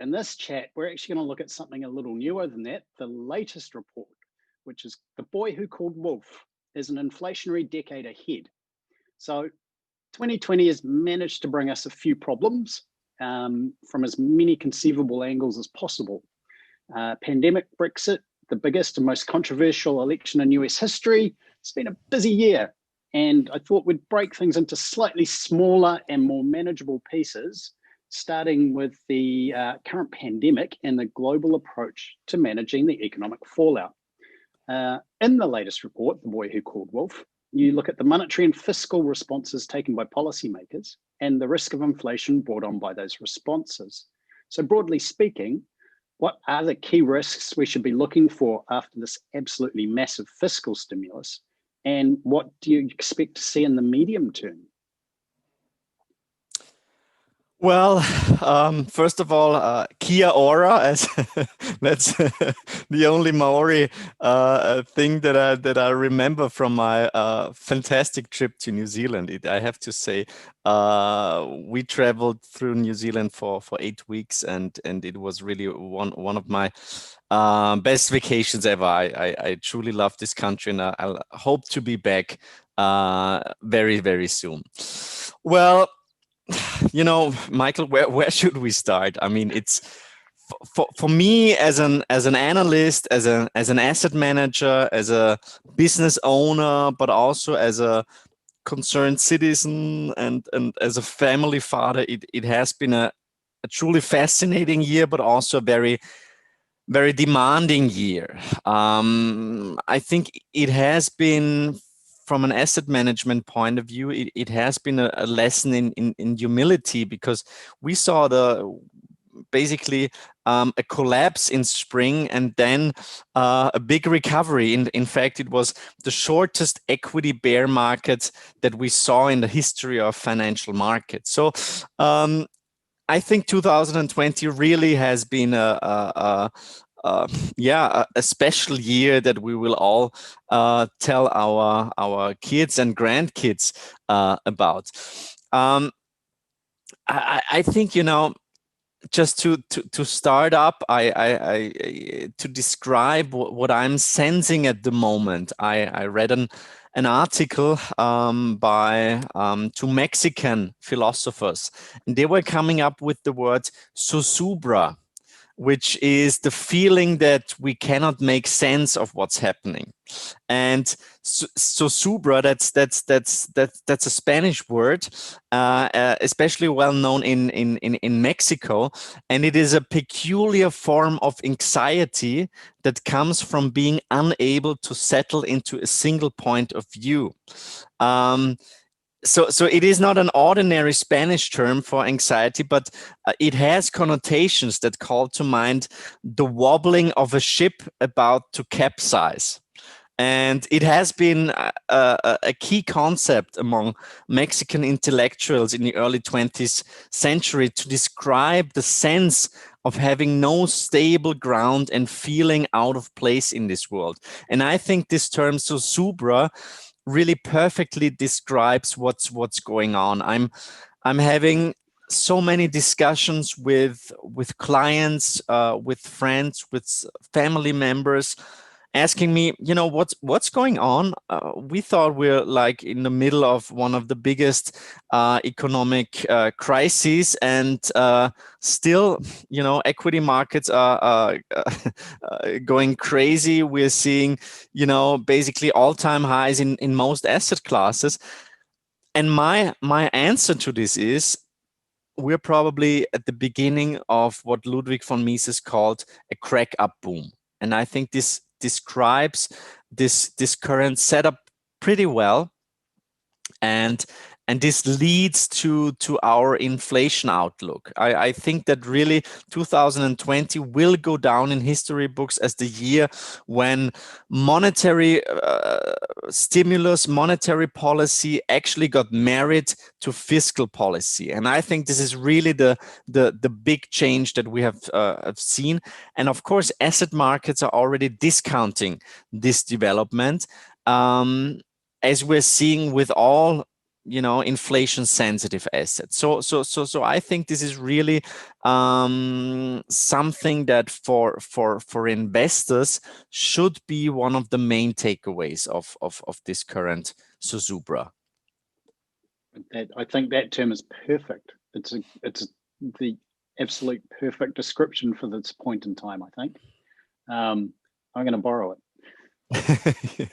In this chat, we're actually going to look at something a little newer than that, the latest report, which is The Boy Who Called Wolf, is an inflationary decade ahead. So 2020 has managed to bring us a few problems from as many conceivable angles as possible. Pandemic, Brexit, the biggest and most controversial election in US history. It's been a busy year, and I thought we'd break things into slightly smaller and more manageable pieces, starting with the current pandemic and the global approach to managing the economic fallout. In the latest report, The Boy Who Called Wolf, you look at the monetary and fiscal responses taken by policymakers and the risk of inflation brought on by those responses. So broadly speaking, what are the key risks we should be looking for after this absolutely massive fiscal stimulus? And what do you expect to see in the medium term? Well, first of all, kia ora, as that's the only Maori thing that I remember from my fantastic trip to New Zealand. I have to say, we traveled through New Zealand for 8 weeks, and it was really one of my best vacations ever. I truly love this country, and I'll hope to be back very, very soon. Well, you know, Michael, where should we start? I mean, it's for me as an analyst, as an asset manager, as a business owner, but also as a concerned citizen and as a family father. It has been a truly fascinating year, but also a very, very demanding year. I think it has been, from an asset management point of view, it has been a lesson in humility, because we saw basically a collapse in spring and then a big recovery. In fact, it was the shortest equity bear market that we saw in the history of financial markets. So I think 2020 really has been a special year that we will all tell our kids and grandkids about. I think, you know, just to start up, to describe what I'm sensing at the moment, I read an article by two Mexican philosophers, and they were coming up with the word zozobra, which is the feeling that we cannot make sense of what's happening. And zozobra, that's a Spanish word, especially well known in Mexico, and it is a peculiar form of anxiety that comes from being unable to settle into a single point of view. So it is not an ordinary Spanish term for anxiety, but it has connotations that call to mind the wobbling of a ship about to capsize. And it has been a key concept among Mexican intellectuals in the early 20th century to describe the sense of having no stable ground and feeling out of place in this world. And I think this term zozobra really perfectly describes what's going on. I'm having so many discussions with clients, with friends, with family members, asking me, you know, what's going on? We thought we're like in the middle of one of the biggest economic crises, and still, you know, equity markets are going crazy. We're seeing, you know, basically all-time highs in most asset classes. And my answer to this is, we're probably at the beginning of what Ludwig von Mises called a crack-up boom. And I think this describes this current setup pretty well, and this leads to our inflation outlook. I think that really 2020 will go down in history books as the year when monetary stimulus, monetary policy actually got married to fiscal policy. And I think this is really the big change that we have seen. And of course, asset markets are already discounting this development, as we're seeing with all inflation sensitive assets. So I think this is really something that for investors should be one of the main takeaways of this current Zozubra. I think that term is perfect. It's the absolute perfect description for this point in time, I think. I'm going to borrow it.